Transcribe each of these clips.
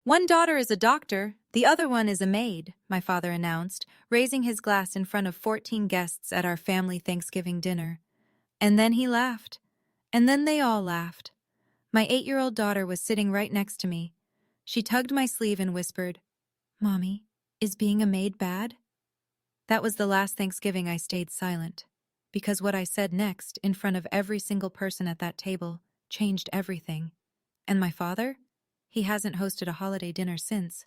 One daughter is a doctor, the other one is a maid, my father announced, raising his glass in front of 14 guests at our family Thanksgiving dinner. And then he laughed. And then they all laughed. My 8-year-old daughter was sitting right next to me. She tugged my sleeve and whispered, "Mommy, is being a maid bad?" That was the last Thanksgiving I stayed silent, because what I said next, in front of every single person at that table, changed everything. And my father? He hasn't hosted a holiday dinner since.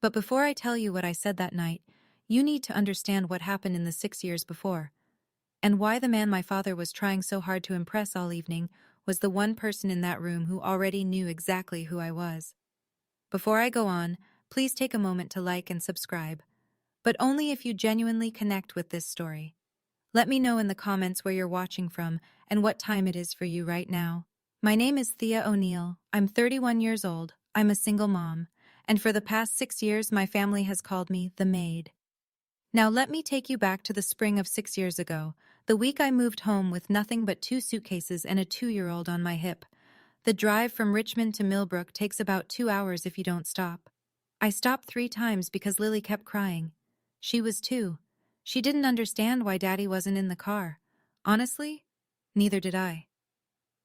But before I tell you what I said that night, you need to understand what happened in the 6 years before, and why the man my father was trying so hard to impress all evening was the one person in that room who already knew exactly who I was. Before I go on, please take a moment to like and subscribe, but only if you genuinely connect with this story. Let me know in the comments where you're watching from and what time it is for you right now. My name is Thea O'Neill. I'm 31 years old. I'm a single mom, and for the past 6 years my family has called me the Maid. Now let me take you back to the spring of 6 years ago, the week I moved home with nothing but 2 suitcases and a 2-year-old on my hip. The drive from Richmond to Millbrook takes about 2 hours if you don't stop. I stopped 3 times because Lily kept crying. She was 2. She didn't understand why Daddy wasn't in the car. Honestly, neither did I.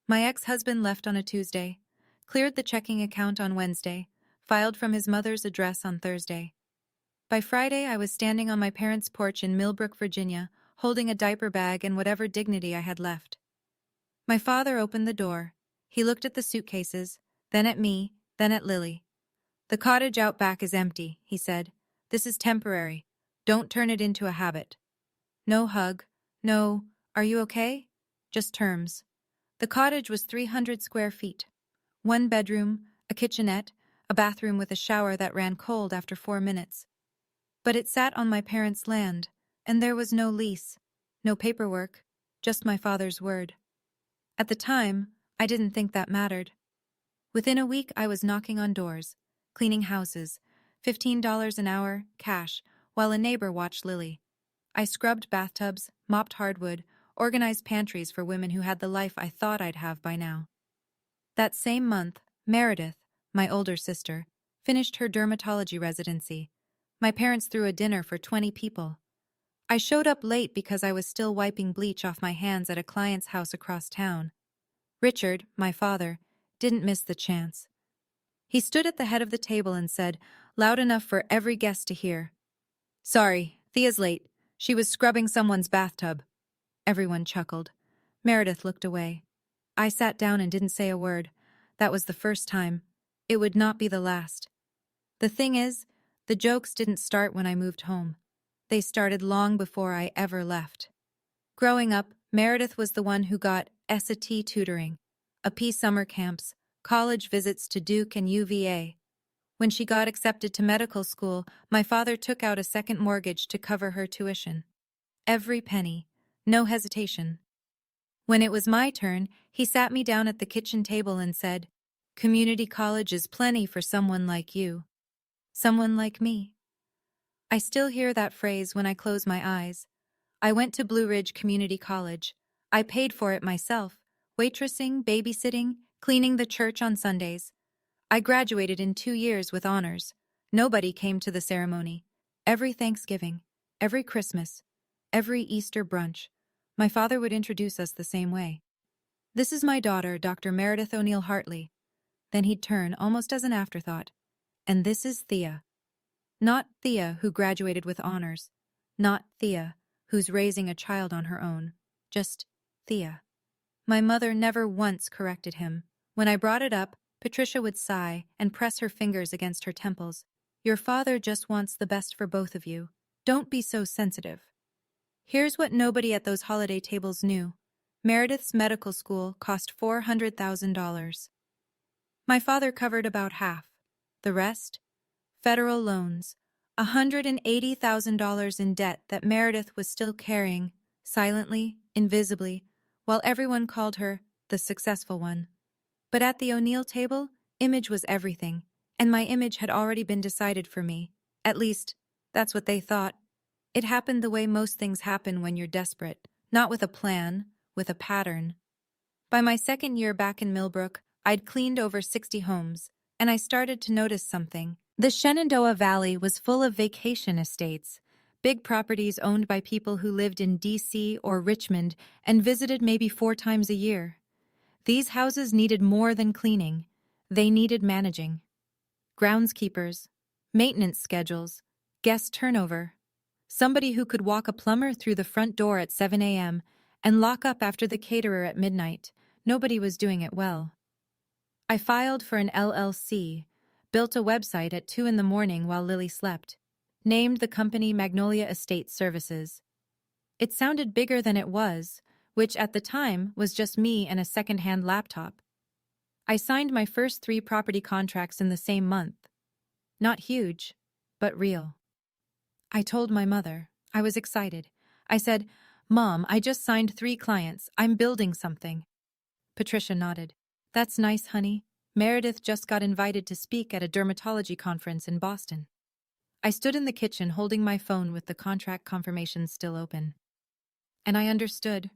My ex-husband left on a Tuesday, cleared the checking account on Wednesday, filed from his mother's address on Thursday. By Friday, I was standing on my parents' porch in Millbrook, Virginia, holding a diaper bag and whatever dignity I had left. My father opened the door. He looked at the suitcases, then at me, then at Lily. "The cottage out back is empty," he said. "This is temporary. Don't turn it into a habit." No hug, no, "Are you okay?" Just terms. The cottage was 300 square feet. 1 bedroom, a kitchenette, a bathroom with a shower that ran cold after 4 minutes. But it sat on my parents' land, and there was no lease, no paperwork, just my father's word. At the time, I didn't think that mattered. Within a week, I was knocking on doors, cleaning houses, $15 an hour, cash, while a neighbor watched Lily. I scrubbed bathtubs, mopped hardwood, organized pantries for women who had the life I thought I'd have by now. That same month, Meredith, my older sister, finished her dermatology residency. My parents threw a dinner for 20 people. I showed up late because I was still wiping bleach off my hands at a client's house across town. Richard, my father, didn't miss the chance. He stood at the head of the table and said, loud enough for every guest to hear, "Sorry, Thea's late. She was scrubbing someone's bathtub." Everyone chuckled. Meredith looked away. I sat down and didn't say a word. That was the first time. It would not be the last. The thing is, the jokes didn't start when I moved home. They started long before I ever left. Growing up, Meredith was the one who got S.A.T. tutoring, AP summer camps, college visits to Duke and UVA. When she got accepted to medical school, my father took out a second mortgage to cover her tuition. Every penny, no hesitation. When it was my turn, he sat me down at the kitchen table and said, "Community college is plenty for someone like you." Someone like me. I still hear that phrase when I close my eyes. I went to Blue Ridge Community College. I paid for it myself, waitressing, babysitting, cleaning the church on Sundays. I graduated in 2 years with honors. Nobody came to the ceremony. Every Thanksgiving, every Christmas, every Easter brunch, my father would introduce us the same way. "This is my daughter, Dr. Meredith O'Neill Hartley." Then he'd turn, almost as an afterthought. "And this is Thea." Not Thea, who graduated with honors. Not Thea, who's raising a child on her own. Just Thea. My mother never once corrected him. When I brought it up, Patricia would sigh and press her fingers against her temples. "Your father just wants the best for both of you. Don't be so sensitive." Here's what nobody at those holiday tables knew. Meredith's medical school cost $400,000. My father covered about half. The rest? Federal loans. $180,000 in debt that Meredith was still carrying, silently, invisibly, while everyone called her the successful one. But at the O'Neill table, image was everything, and my image had already been decided for me. At least, that's what they thought. It happened the way most things happen when you're desperate, not with a plan, with a pattern. By my second year back in Millbrook, I'd cleaned over 60 homes, and I started to notice something. The Shenandoah Valley was full of vacation estates, big properties owned by people who lived in D.C. or Richmond and visited maybe 4 times a year. These houses needed more than cleaning. They needed managing. Groundskeepers, maintenance schedules, guest turnover. Somebody who could walk a plumber through the front door at 7 a.m. and lock up after the caterer at midnight. Nobody was doing it well. I filed for an LLC, built a website at 2 in the morning while Lily slept, named the company Magnolia Estate Services. It sounded bigger than it was, which at the time was just me and a second-hand laptop. I signed my first 3 property contracts in the same month. Not huge, but real. I told my mother. I was excited. I said, "Mom, I just signed 3 clients. I'm building something." Patricia nodded. "That's nice, honey. Meredith just got invited to speak at a dermatology conference in Boston." I stood in the kitchen holding my phone with the contract confirmation still open. And I understood,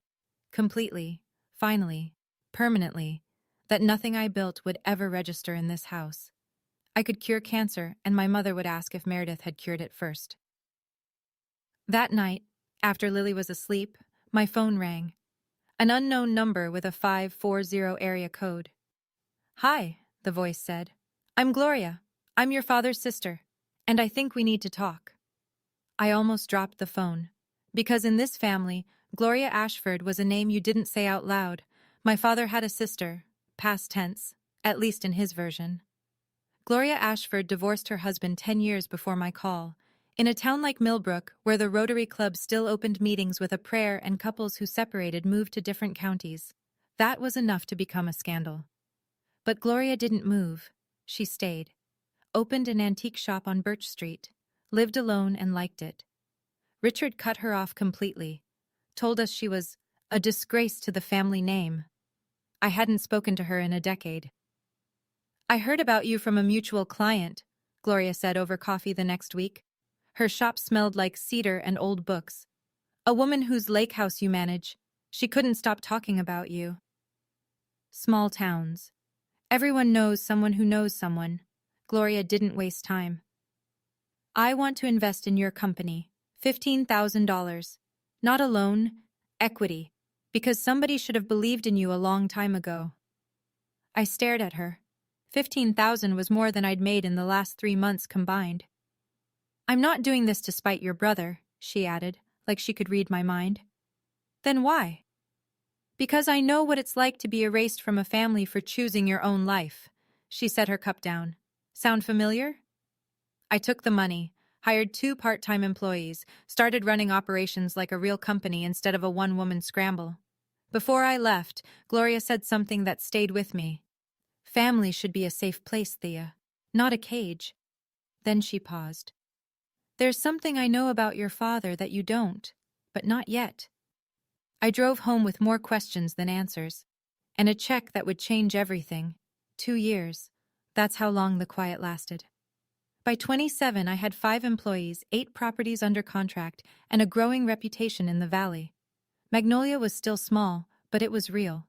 completely, finally, permanently, that nothing I built would ever register in this house. I could cure cancer, and my mother would ask if Meredith had cured it first. That night, after Lily was asleep, my phone rang. An unknown number with a 540 area code. "Hi," the voice said. "I'm Gloria. I'm your father's sister, and I think we need to talk." I almost dropped the phone. Because in this family, Gloria Ashford was a name you didn't say out loud. My father had a sister, past tense, at least in his version. Gloria Ashford divorced her husband 10 years before my call. In a town like Millbrook, where the Rotary Club still opened meetings with a prayer and couples who separated moved to different counties. That was enough to become a scandal. But Gloria didn't move. She stayed. Opened an antique shop on Birch Street. Lived alone and liked it. Richard cut her off completely. Told us she was a disgrace to the family name. I hadn't spoken to her in a decade. "I heard about you from a mutual client," Gloria said over coffee the next week. Her shop smelled like cedar and old books. "A woman whose lake house you manage. She couldn't stop talking about you." Small towns. Everyone knows someone who knows someone. Gloria didn't waste time. "I want to invest in your company. $15,000. Not a loan, equity. Because somebody should have believed in you a long time ago." I stared at her. 15,000 was more than I'd made in the last 3 months combined. "I'm not doing this to spite your brother," she added, like she could read my mind. "Then why?" "Because I know what it's like to be erased from a family for choosing your own life." She set her cup down. "Sound familiar?" I took the money, hired 2 part-time employees, started running operations like a real company instead of a one-woman scramble. Before I left, Gloria said something that stayed with me. "Family should be a safe place, Thea, not a cage." Then she paused. "There's something I know about your father that you don't, but not yet." I drove home with more questions than answers, and a check that would change everything. 2 years. That's how long the quiet lasted. By 27, I had 5 employees, 8 properties under contract, and a growing reputation in the valley. Magnolia was still small, but it was real.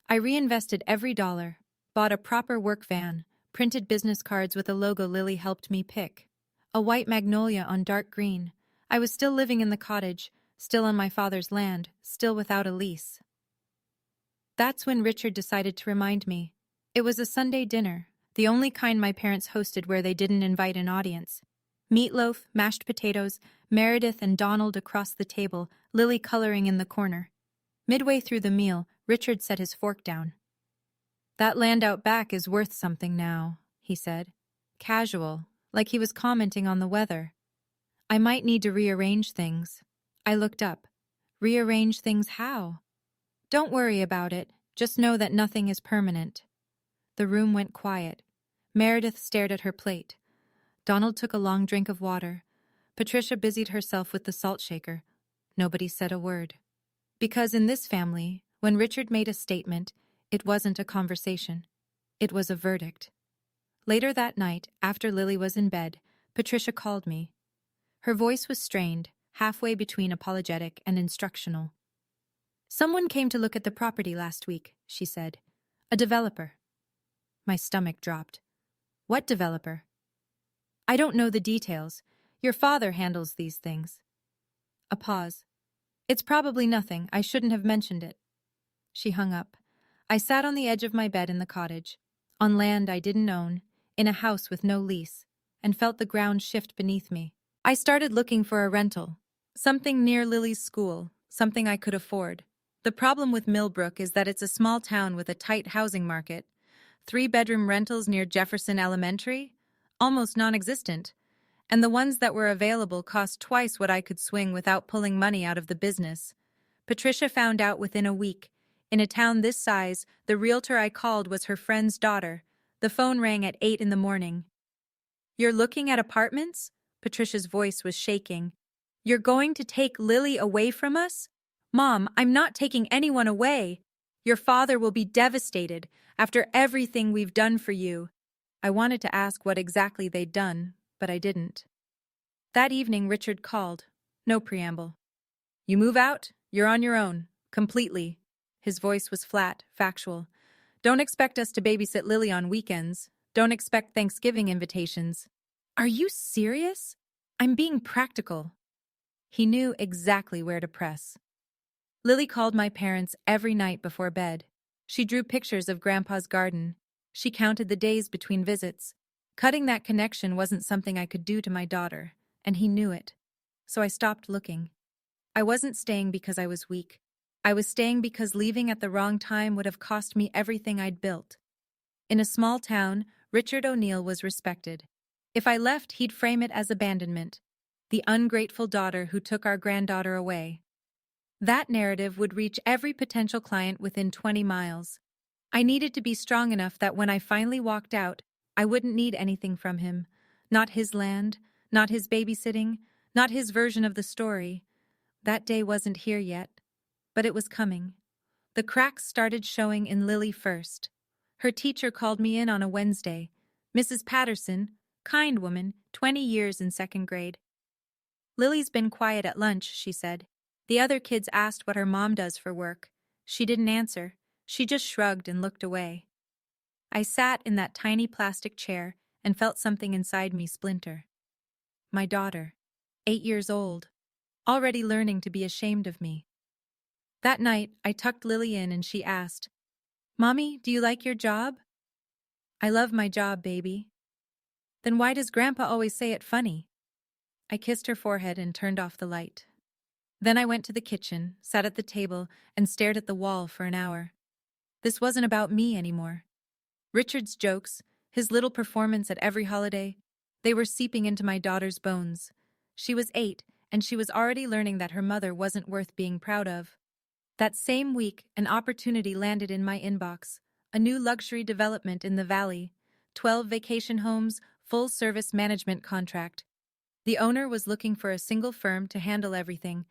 I reinvested every dollar, bought a proper work van, printed business cards with a logo Lily helped me pick. A white magnolia on dark green. I was still living in the cottage, still on my father's land, still without a lease. That's when Richard decided to remind me. It was a Sunday dinner, the only kind my parents hosted where they didn't invite an audience. Meatloaf, mashed potatoes, Meredith and Donald across the table, Lily coloring in the corner. Midway through the meal, Richard set his fork down. "That land out back is worth something now," he said. Casual, like he was commenting on the weather. "I might need to rearrange things." I looked up. "Rearrange things how?" "Don't worry about it. Just know that nothing is permanent." The room went quiet. Meredith stared at her plate. Donald took a long drink of water. Patricia busied herself with the salt shaker. Nobody said a word. Because in this family, when Richard made a statement, it wasn't a conversation. It was a verdict. Later that night, after Lily was in bed, Patricia called me. Her voice was strained, halfway between apologetic and instructional. "Someone came to look at the property last week," she said. "A developer." My stomach dropped. What developer? I don't know the details. Your father handles these things. A pause. It's probably nothing. I shouldn't have mentioned it. She hung up. I sat on the edge of my bed in the cottage, on land I didn't own, in a house with no lease, and felt the ground shift beneath me. I started looking for a rental. Something near Lily's school, something I could afford. The problem with Millbrook is that it's a small town with a tight housing market. 3-bedroom rentals near Jefferson Elementary? Almost non-existent. And the ones that were available cost twice what I could swing without pulling money out of the business. Patricia found out within a week. In a town this size, the realtor I called was her friend's daughter. The phone rang at 8 in the morning. You're looking at apartments? Patricia's voice was shaking. You're going to take Lily away from us? Mom, I'm not taking anyone away. Your father will be devastated after everything we've done for you. I wanted to ask what exactly they'd done, but I didn't. That evening, Richard called. No preamble. You move out, you're on your own. Completely. His voice was flat, factual. Don't expect us to babysit Lily on weekends. Don't expect Thanksgiving invitations. Are you serious? I'm being practical. He knew exactly where to press. Lily called my parents every night before bed. She drew pictures of Grandpa's garden. She counted the days between visits. Cutting that connection wasn't something I could do to my daughter, and he knew it. So I stopped looking. I wasn't staying because I was weak. I was staying because leaving at the wrong time would have cost me everything I'd built. In a small town, Richard O'Neill was respected. If I left, he'd frame it as abandonment. The ungrateful daughter who took our granddaughter away. That narrative would reach every potential client within 20 miles. I needed to be strong enough that when I finally walked out, I wouldn't need anything from him. Not his land, not his babysitting, not his version of the story. That day wasn't here yet, but it was coming. The cracks started showing in Lily first. Her teacher called me in on a Wednesday. Mrs. Patterson, kind woman, 20 years in 2nd grade. Lily's been quiet at lunch, she said. The other kids asked what her mom does for work. She didn't answer. She just shrugged and looked away. I sat in that tiny plastic chair and felt something inside me splinter. My daughter, 8 years old, already learning to be ashamed of me. That night, I tucked Lily in and she asked, Mommy, do you like your job? I love my job, baby. Then why does Grandpa always say it funny? I kissed her forehead and turned off the light. Then I went to the kitchen, sat at the table, and stared at the wall for an hour. This wasn't about me anymore. Richard's jokes, his little performance at every holiday, they were seeping into my daughter's bones. She was 8, and she was already learning that her mother wasn't worth being proud of. That same week, an opportunity landed in my inbox. A new luxury development in the valley. 12 vacation homes, full-service management contract. The owner was looking for a single firm to handle everything.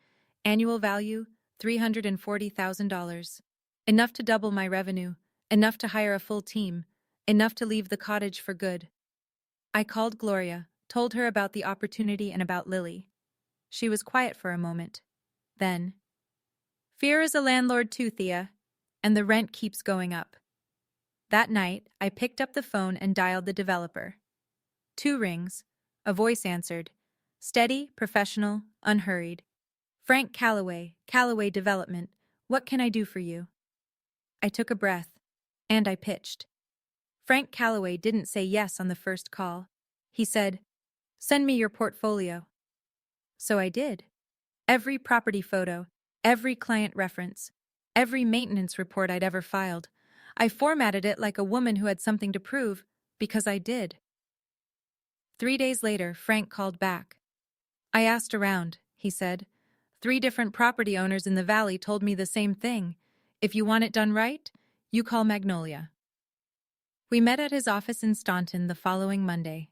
Annual value, $340,000. Enough to double my revenue. Enough to hire a full team. Enough to leave the cottage for good. I called Gloria, told her about the opportunity and about Lily. She was quiet for a moment. Then, fear is a landlord too, Thea, and the rent keeps going up. That night, I picked up the phone and dialed the developer. 2 rings. A voice answered. Steady, professional, unhurried. Frank Calloway, Calloway Development. What can I do for you? I took a breath, and I pitched. Frank Calloway didn't say yes on the first call. He said, send me your portfolio. So I did. Every property photo, every client reference, every maintenance report I'd ever filed. I formatted it like a woman who had something to prove, because I did. 3 days later, Frank called back. I asked around, he said. 3 different property owners in the valley told me the same thing. If you want it done right, you call Magnolia. We met at his office in Staunton the following Monday.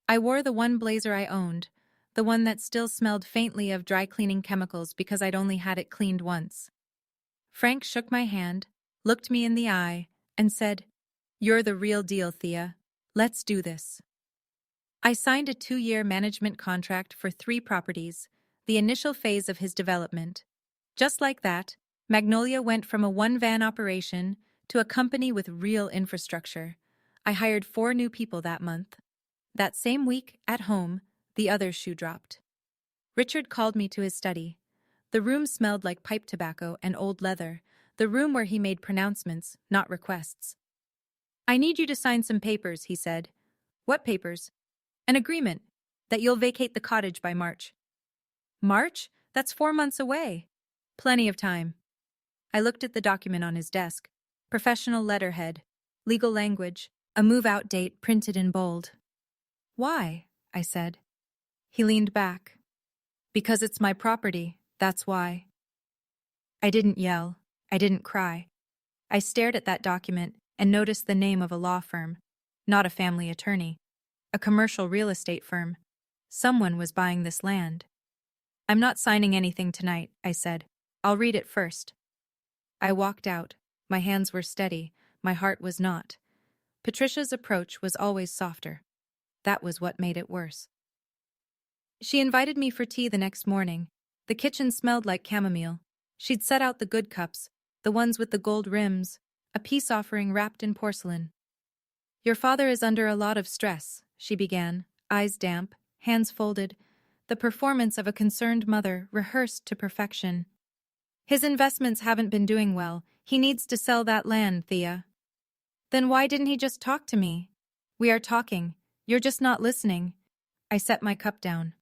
I wore the one blazer I owned, the one that still smelled faintly of dry cleaning chemicals because I'd only had it cleaned once. Frank shook my hand, looked me in the eye, and said, You're the real deal, Thea. Let's do this. I signed a 2-year management contract for 3 properties, the initial phase of his development. Just like that, Magnolia went from a 1-van operation to a company with real infrastructure. I hired 4 new people that month. That same week, at home, the other shoe dropped. Richard called me to his study. The room smelled like pipe tobacco and old leather, the room where he made pronouncements, not requests. "I need you to sign some papers," he said. "What papers?" "An agreement. That you'll vacate the cottage by March." "March? That's 4 months away." "Plenty of time." I looked at the document on his desk. Professional letterhead. Legal language. A move-out date printed in bold. "Why?" I said. He leaned back. "Because it's my property, that's why." I didn't yell. I didn't cry. I stared at that document and noticed the name of a law firm. Not a family attorney. A commercial real estate firm. Someone was buying this land. "I'm not signing anything tonight," I said. "I'll read it first." I walked out. My hands were steady. My heart was not. Patricia's approach was always softer. That was what made it worse. She invited me for tea the next morning. The kitchen smelled like chamomile. She'd set out the good cups, the ones with the gold rims, a peace offering wrapped in porcelain. "Your father is under a lot of stress," she began, eyes damp, hands folded, the performance of a concerned mother rehearsed to perfection. "His investments haven't been doing well. He needs to sell that land, Thea." "Then why didn't he just talk to me?" "We are talking. You're just not listening." I set my cup down.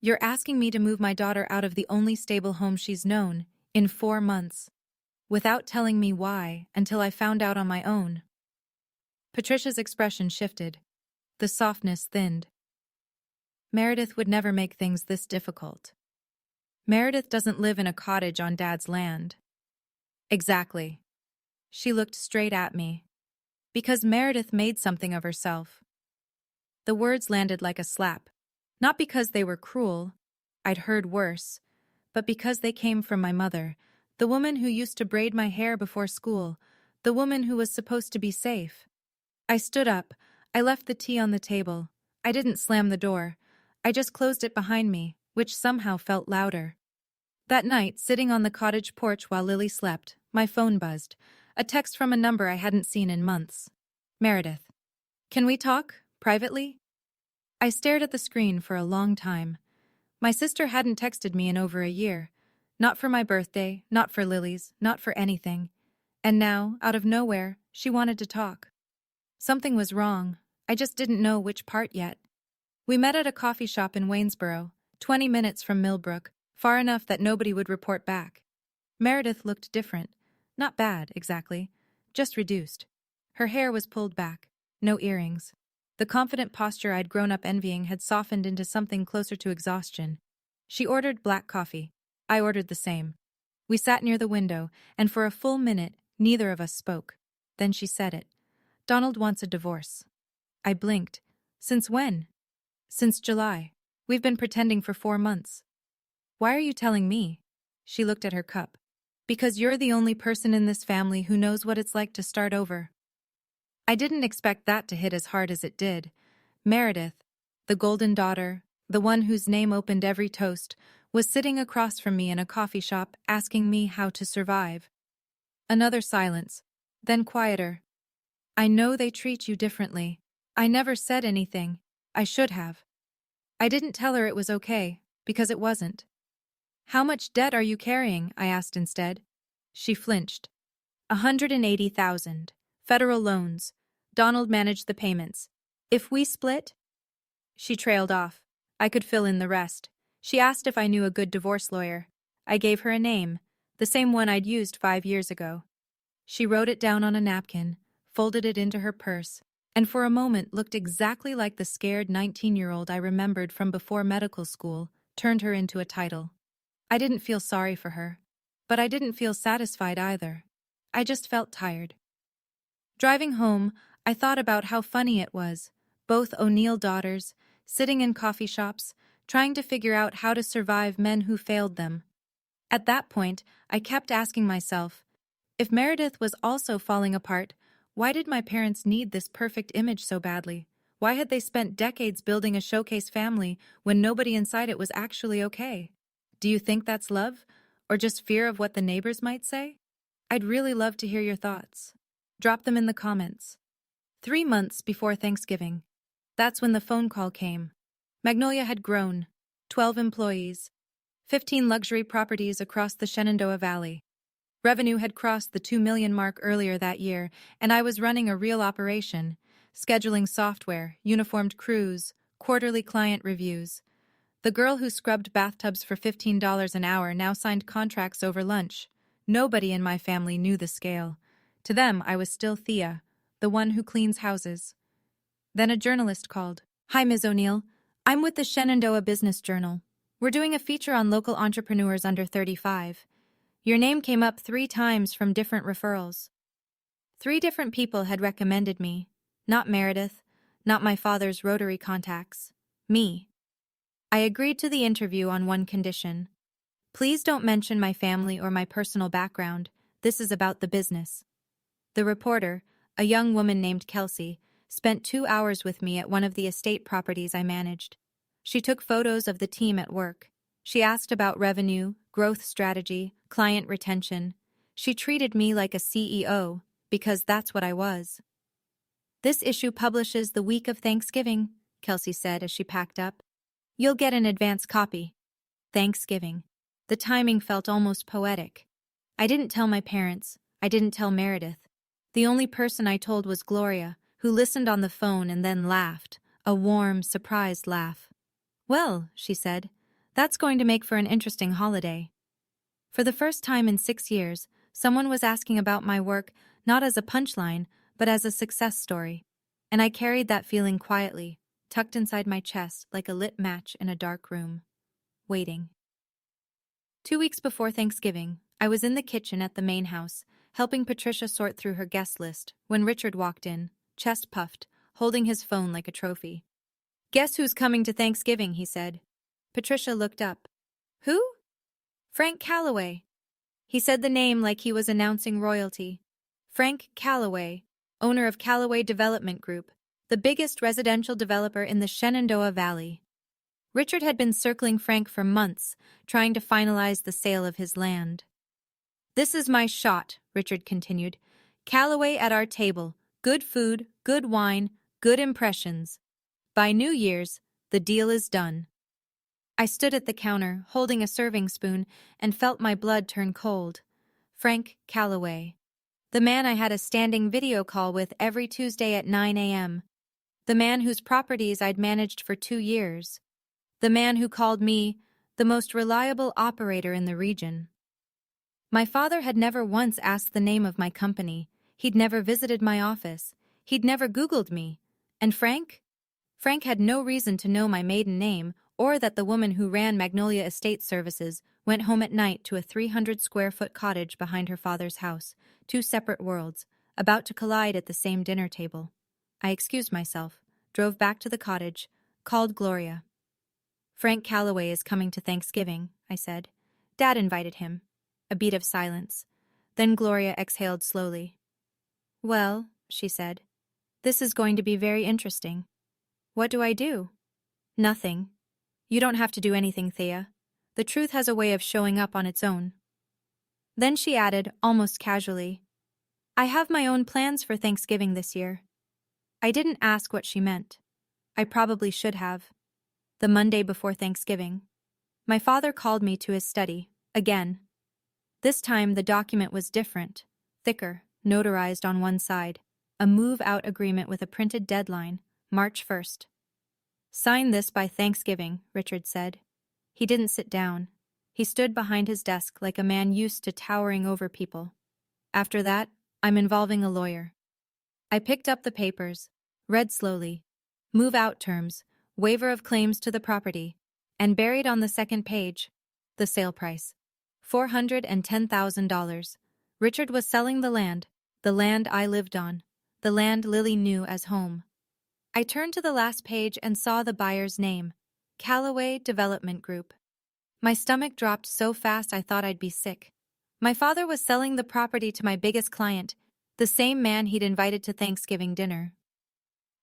"You're asking me to move my daughter out of the only stable home she's known, in 4 months, without telling me why until I found out on my own." Patricia's expression shifted. The softness thinned. "Meredith would never make things this difficult. Meredith doesn't live in a cottage on Dad's land." "Exactly." She looked straight at me. "Because Meredith made something of herself." The words landed like a slap. Not because they were cruel, I'd heard worse, but because they came from my mother, the woman who used to braid my hair before school, the woman who was supposed to be safe. I stood up. I left the tea on the table. I didn't slam the door. I just closed it behind me, which somehow felt louder. That night, sitting on the cottage porch while Lily slept, my phone buzzed. A text from a number I hadn't seen in months. "Meredith. Can we talk? Privately?" I stared at the screen for a long time. My sister hadn't texted me in over a year. Not for my birthday, not for Lily's, not for anything. And now, out of nowhere, she wanted to talk. Something was wrong. I just didn't know which part yet. We met at a coffee shop in Waynesboro, 20 minutes from Millbrook, far enough that nobody would report back. Meredith looked different. Not bad, exactly. Just reduced. Her hair was pulled back. No earrings. The confident posture I'd grown up envying had softened into something closer to exhaustion. She ordered black coffee. I ordered the same. We sat near the window, and for a full minute, neither of us spoke. Then she said it. "Donald wants a divorce." I blinked. "Since when?" "Since July. We've been pretending for 4 months." "Why are you telling me?" She looked at her cup. "Because you're the only person in this family who knows what it's like to start over." I didn't expect that to hit as hard as it did. Meredith, the golden daughter, the one whose name opened every toast, was sitting across from me in a coffee shop asking me how to survive. Another silence, then quieter. "I know they treat you differently. I never said anything. I should have." I didn't tell her it was okay, because it wasn't. "How much debt are you carrying?" I asked instead. She flinched. 180,000. Federal loans. Donald managed the payments. "If we split?" She trailed off. I could fill in the rest. She asked if I knew a good divorce lawyer. I gave her a name, the same one I'd used 5 years ago. She wrote it down on a napkin, folded it into her purse, and for a moment looked exactly like the scared 19-year-old I remembered from before medical school, turned her into a title. I didn't feel sorry for her, but I didn't feel satisfied either. I just felt tired. Driving home, I thought about how funny it was, both O'Neill daughters, sitting in coffee shops, trying to figure out how to survive men who failed them. At that point, I kept asking myself, if Meredith was also falling apart, why did my parents need this perfect image so badly? Why had they spent decades building a showcase family when nobody inside it was actually okay? Do you think that's love, or just fear of what the neighbors might say? I'd really love to hear your thoughts. Drop them in the comments. 3 months before Thanksgiving. That's when the phone call came. Magnolia had grown. 12 employees. 15 luxury properties across the Shenandoah Valley. Revenue had crossed the 2 million mark earlier that year, and I was running a real operation, scheduling software, uniformed crews, quarterly client reviews. The girl who scrubbed bathtubs for $15 an hour now signed contracts over lunch. Nobody in my family knew the scale. To them, I was still Thea, the one who cleans houses. Then a journalist called. "Hi, Ms. O'Neill. I'm with the Shenandoah Business Journal. We're doing a feature on local entrepreneurs under 35. Your name came up 3 times from different referrals. 3 different people had recommended me. Not Meredith, not my father's Rotary contacts. Me. I agreed to the interview on one condition. Please don't mention my family or my personal background. This is about the business." The reporter, a young woman named Kelsey, spent 2 hours with me at one of the estate properties I managed. She took photos of the team at work. She asked about revenue, growth strategy, client retention. She treated me like a CEO, because that's what I was. "This issue publishes the week of Thanksgiving," Kelsey said as she packed up. "You'll get an advance copy." Thanksgiving. The timing felt almost poetic. I didn't tell my parents. I didn't tell Meredith. The only person I told was Gloria, who listened on the phone and then laughed, a warm, surprised laugh. "Well," she said, "that's going to make for an interesting holiday." For the first time in 6 years, someone was asking about my work not as a punchline, but as a success story. And I carried that feeling quietly, tucked inside my chest like a lit match in a dark room. Waiting. 2 weeks before Thanksgiving, I was in the kitchen at the main house, helping Patricia sort through her guest list, when Richard walked in, chest puffed, holding his phone like a trophy. "Guess who's coming to Thanksgiving," he said. Patricia looked up. "Who?" "Frank Calloway." He said the name like he was announcing royalty. Frank Calloway, owner of Calloway Development Group, the biggest residential developer in the Shenandoah Valley. Richard had been circling Frank for months, trying to finalize the sale of his land. "This is my shot," Richard continued. "Calloway at our table. Good food, good wine, good impressions. By New Year's, the deal is done." I stood at the counter, holding a serving spoon, and felt my blood turn cold. Frank Calloway. The man I had a standing video call with every Tuesday at 9 a.m. The man whose properties I'd managed for 2 years. The man who called me the most reliable operator in the region. My father had never once asked the name of my company. He'd never visited my office. He'd never Googled me. And Frank? Frank had no reason to know my maiden name or that the woman who ran Magnolia Estate Services went home at night to a 300-square-foot cottage behind her father's house, 2 separate worlds, about to collide at the same dinner table. I excused myself, drove back to the cottage, called Gloria. "Frank Calloway is coming to Thanksgiving," I said. "Dad invited him." A beat of silence. Then Gloria exhaled slowly. "Well," she said, "this is going to be very interesting." "What do I do?" "Nothing. You don't have to do anything, Thea. The truth has a way of showing up on its own." Then she added, almost casually, "I have my own plans for Thanksgiving this year." I didn't ask what she meant. I probably should have. The Monday before Thanksgiving, my father called me to his study, again. This time the document was different, thicker, notarized on one side, a move-out agreement with a printed deadline, March 1st. "Sign this by Thanksgiving," Richard said. He didn't sit down. He stood behind his desk like a man used to towering over people. "After that, I'm involving a lawyer." I picked up the papers, read slowly. Move-out terms, waiver of claims to the property, and buried on the second page, the sale price. $410,000. Richard was selling the land I lived on, the land Lily knew as home. I turned to the last page and saw the buyer's name, Calloway Development Group. My stomach dropped so fast I thought I'd be sick. My father was selling the property to my biggest client, the same man he'd invited to Thanksgiving dinner.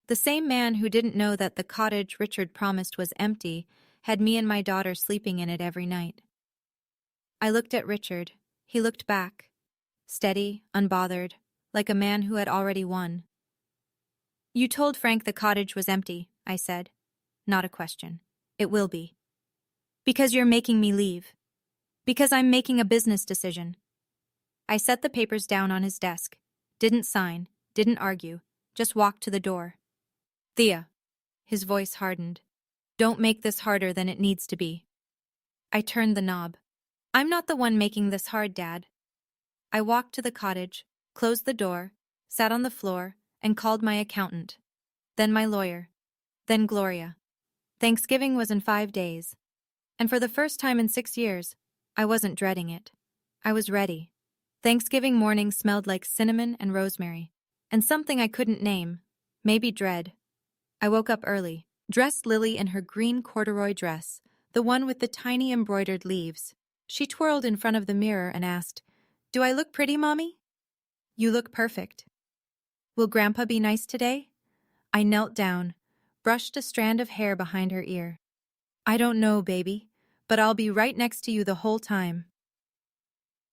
The same man who didn't know that the cottage Richard promised was empty had me and my daughter sleeping in it every night. I looked at Richard. He looked back, steady, unbothered, like a man who had already won. You told Frank the cottage was empty, I said. Not a question. It will be. Because you're making me leave. Because I'm making a business decision. I set the papers down on his desk. Didn't sign, didn't argue, just walked to the door. Thea. His voice hardened. Don't make this harder than it needs to be. I turned the knob. I'm not the one making this hard, Dad. I walked to the cottage, closed the door, sat on the floor, and called my accountant. Then my lawyer. Then Gloria. Thanksgiving was in 5 days. And for the first time in 6 years, I wasn't dreading it. I was ready. Thanksgiving morning smelled like cinnamon and rosemary, and something I couldn't name, maybe dread. I woke up early, dressed Lily in her green corduroy dress, the one with the tiny embroidered leaves. She twirled in front of the mirror and asked, "Do I look pretty, Mommy?" "You look perfect." "Will Grandpa be nice today?" I knelt down, brushed a strand of hair behind her ear. "I don't know, baby, but I'll be right next to you the whole time."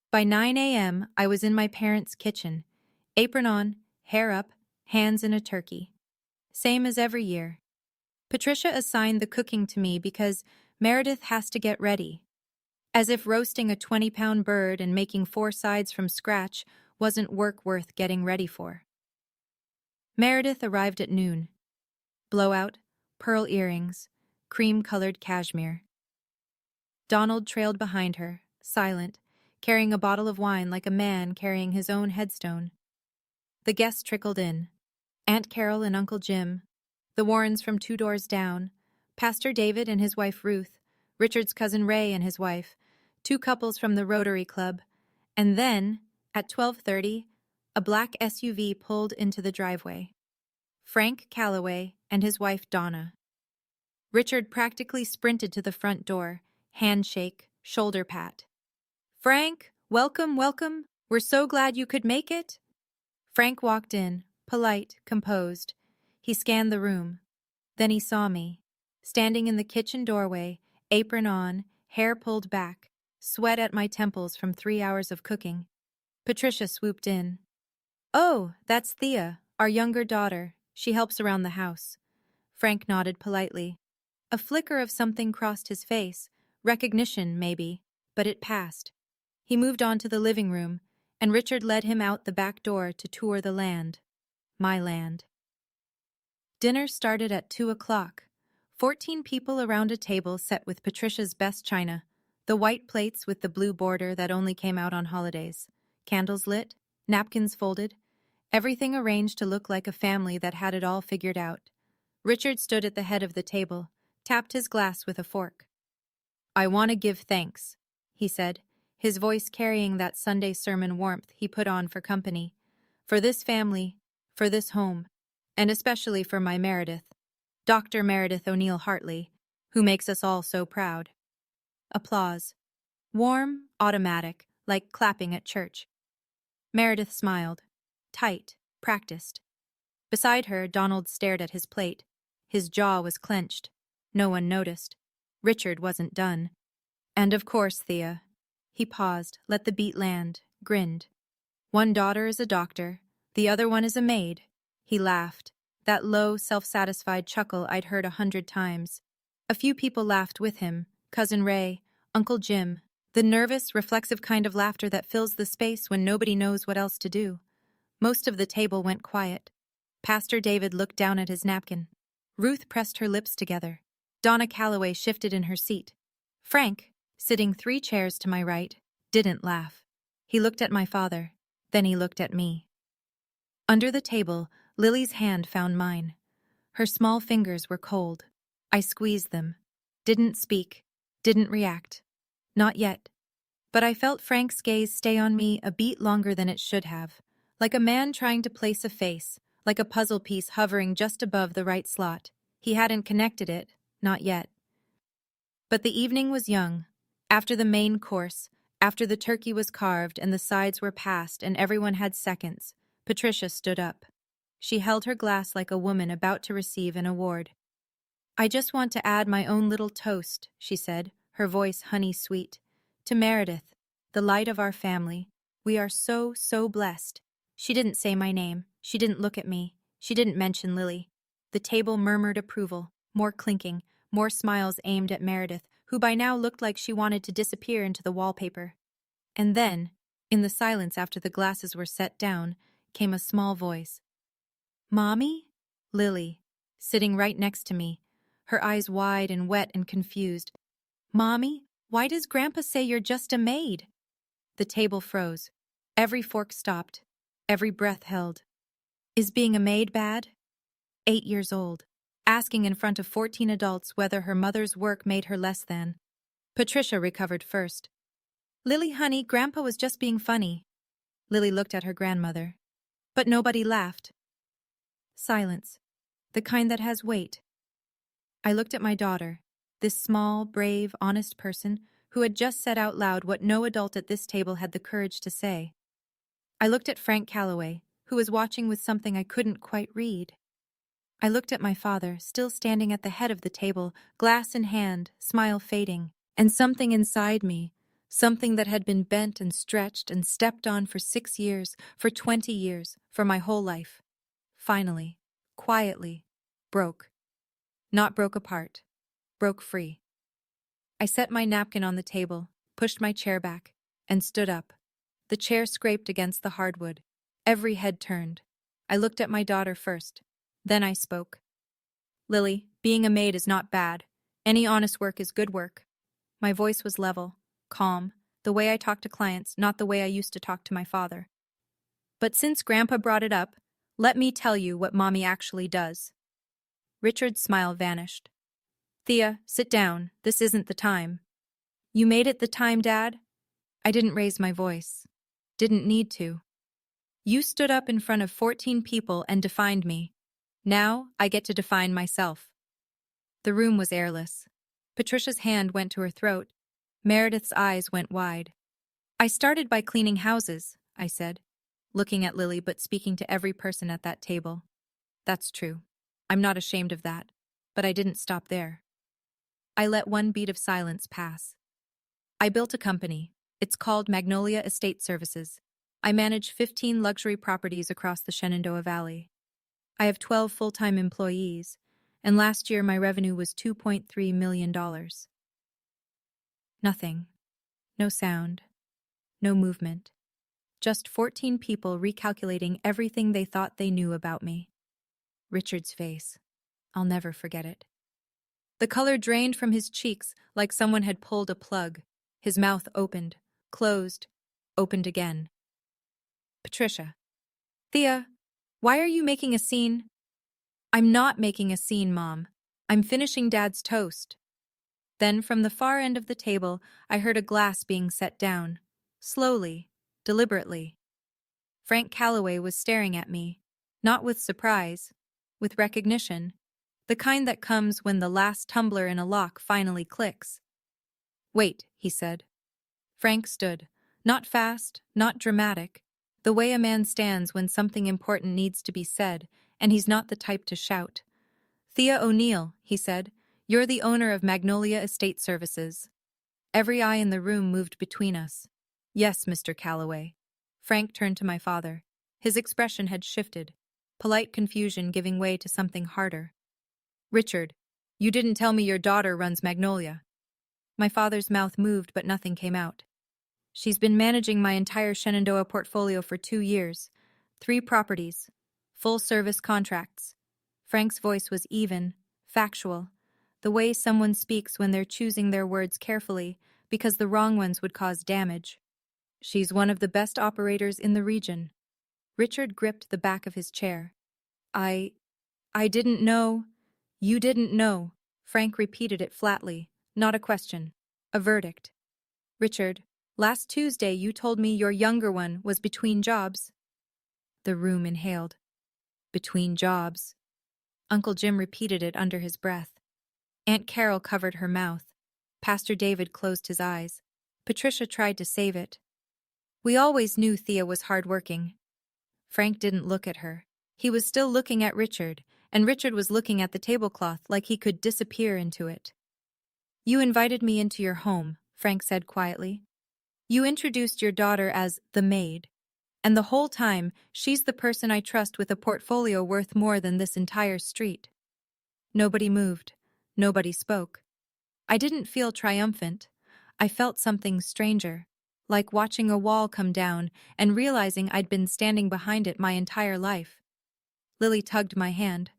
By 9 a.m., I was in my parents' kitchen, apron on, hair up, hands in a turkey. Same as every year. Patricia assigned the cooking to me because Meredith has to get ready. As if roasting a 20-pound bird and making 4 sides from scratch wasn't work worth getting ready for. Meredith arrived at noon. Blowout, pearl earrings, cream-colored cashmere. Donald trailed behind her, silent, carrying a bottle of wine like a man carrying his own headstone. The guests trickled in. Aunt Carol and Uncle Jim, the Warrens from 2 doors down, Pastor David and his wife Ruth, Richard's cousin Ray and his wife, 2 couples from the Rotary Club, and then, at 12:30, a black SUV pulled into the driveway. Frank Calloway and his wife Donna. Richard practically sprinted to the front door, handshake, shoulder pat. "Frank, welcome, welcome. We're so glad you could make it." Frank walked in, polite, composed. He scanned the room. Then he saw me, standing in the kitchen doorway, apron on, hair pulled back, sweat at my temples from 3 hours of cooking. Patricia swooped in. "Oh, that's Thea, our younger daughter. She helps around the house." Frank nodded politely. A flicker of something crossed his face, recognition, maybe, but it passed. He moved on to the living room, and Richard led him out the back door to tour the land. My land. Dinner started at 2 o'clock. 14 people around a table set with Patricia's best china, the white plates with the blue border that only came out on holidays, candles lit, napkins folded, everything arranged to look like a family that had it all figured out. Richard stood at the head of the table, tapped his glass with a fork. "I want to give thanks," he said, his voice carrying that Sunday sermon warmth he put on for company. "For this family, for this home, and especially for my Meredith, Dr. Meredith O'Neill Hartley, who makes us all so proud." Applause. Warm, automatic, like clapping at church. Meredith smiled. Tight, practiced. Beside her, Donald stared at his plate. His jaw was clenched. No one noticed. Richard wasn't done. "And of course, Thea." He paused, let the beat land, grinned. "One daughter is a doctor, the other one is a maid." He laughed, that low, self-satisfied chuckle I'd heard 100 times. A few people laughed with him, Cousin Ray, Uncle Jim, the nervous, reflexive kind of laughter that fills the space when nobody knows what else to do. Most of the table went quiet. Pastor David looked down at his napkin. Ruth pressed her lips together. Donna Calloway shifted in her seat. Frank, sitting 3 chairs to my right, didn't laugh. He looked at my father, then he looked at me. Under the table, Lily's hand found mine. Her small fingers were cold. I squeezed them. Didn't speak. Didn't react. Not yet. But I felt Frank's gaze stay on me a beat longer than it should have. Like a man trying to place a face, like a puzzle piece hovering just above the right slot. He hadn't connected it, not yet. But the evening was young. After the main course, after the turkey was carved and the sides were passed and everyone had seconds, Patricia stood up. She held her glass like a woman about to receive an award. "I just want to add my own little toast," she said, her voice honey-sweet. "To Meredith, the light of our family. We are so, so blessed." She didn't say my name. She didn't look at me. She didn't mention Lily. The table murmured approval, more clinking, more smiles aimed at Meredith, who by now looked like she wanted to disappear into the wallpaper. And then, in the silence after the glasses were set down, came a small voice. "Mommy?" Lily, sitting right next to me, her eyes wide and wet and confused. "Mommy, why does Grandpa say you're just a maid?" The table froze. Every fork stopped. Every breath held. Is being a maid bad? 8 years old, asking in front of 14 adults whether her mother's work made her less than. Patricia recovered first. "Lily, honey, Grandpa was just being funny." Lily looked at her grandmother. But nobody laughed. Silence. The kind that has weight. I looked at my daughter, this small, brave, honest person who had just said out loud what no adult at this table had the courage to say. I looked at Frank Calloway, who was watching with something I couldn't quite read. I looked at my father, still standing at the head of the table, glass in hand, smile fading, and something inside me, something that had been bent and stretched and stepped on for 6 years, for 20 years, for my whole life. Finally, quietly, broke. Not broke apart. Broke free. I set my napkin on the table, pushed my chair back, and stood up. The chair scraped against the hardwood. Every head turned. I looked at my daughter first. Then I spoke. "Lily, being a maid is not bad. Any honest work is good work." My voice was level, calm, the way I talk to clients, not the way I used to talk to my father. "But since Grandpa brought it up, let me tell you what Mommy actually does." Richard's smile vanished. "Thea, sit down. This isn't the time." "You made it the time, Dad?" I didn't raise my voice. Didn't need to. "You stood up in front of 14 people and defined me. Now I get to define myself." The room was airless. Patricia's hand went to her throat. Meredith's eyes went wide. "I started by cleaning houses," I said, looking at Lily but speaking to every person at that table. That's true. I'm not ashamed of that. But I didn't stop there. I let one beat of silence pass. I built a company. It's called Magnolia Estate Services. I manage 15 luxury properties across the Shenandoah Valley. I have 12 full-time employees, and last year my revenue was $2.3 million. Nothing. No sound. No movement. Just 14 people recalculating everything they thought they knew about me. Richard's face. I'll never forget it. The color drained from his cheeks like someone had pulled a plug. His mouth opened, closed, opened again. "Patricia." "Thea, why are you making a scene?" "I'm not making a scene, Mom. I'm finishing Dad's toast." Then from the far end of the table, I heard a glass being set down. Slowly, deliberately. Frank Calloway was staring at me, not with surprise, with recognition, the kind that comes when the last tumbler in a lock finally clicks. "Wait," he said. Frank stood, not fast, not dramatic, the way a man stands when something important needs to be said, and he's not the type to shout. "Thea O'Neill," he said, "you're the owner of Magnolia Estate Services." Every eye in the room moved between us. "Yes, Mr. Calloway." Frank turned to my father. His expression had shifted, polite confusion giving way to something harder. "Richard, you didn't tell me your daughter runs Magnolia." My father's mouth moved, but nothing came out. "She's been managing my entire Shenandoah portfolio for 2 years. 3 properties. Full-service contracts." Frank's voice was even, factual, the way someone speaks when they're choosing their words carefully because the wrong ones would cause damage. "She's one of the best operators in the region." Richard gripped the back of his chair. I didn't know." "You didn't know." Frank repeated it flatly, not a question, a verdict. "Richard, last Tuesday you told me your younger one was between jobs." The room inhaled. Between jobs. Uncle Jim repeated it under his breath. Aunt Carol covered her mouth. Pastor David closed his eyes. Patricia tried to save it. "We always knew Thea was hardworking." Frank didn't look at her. He was still looking at Richard, and Richard was looking at the tablecloth like he could disappear into it. "You invited me into your home," Frank said quietly. "You introduced your daughter as the maid, And the whole time, she's the person I trust with a portfolio worth more than this entire street. Nobody moved. Nobody spoke. I didn't feel triumphant. I felt something stranger, like watching a wall come down and realizing I'd been standing behind it my entire life. Lily tugged my hand.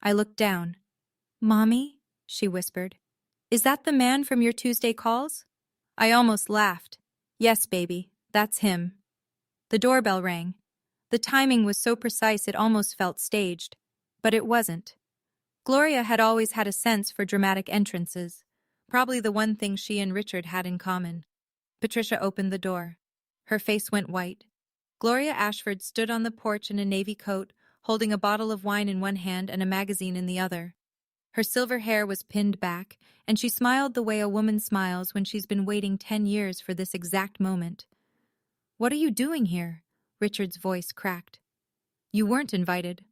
I looked down. "Mommy?" she whispered. "Is that the man from your Tuesday calls?" I almost laughed. "Yes, baby, that's him." The doorbell rang. The timing was so precise it almost felt staged. But it wasn't. Gloria had always had a sense for dramatic entrances, probably the one thing she and Richard had in common. Patricia opened the door. Her face went white. Gloria Ashford stood on the porch in a navy coat, holding a bottle of wine in one hand and a magazine in the other. Her silver hair was pinned back, and she smiled the way a woman smiles when she's been waiting 10 years for this exact moment. "What are you doing here?" Richard's voice cracked. "You weren't invited."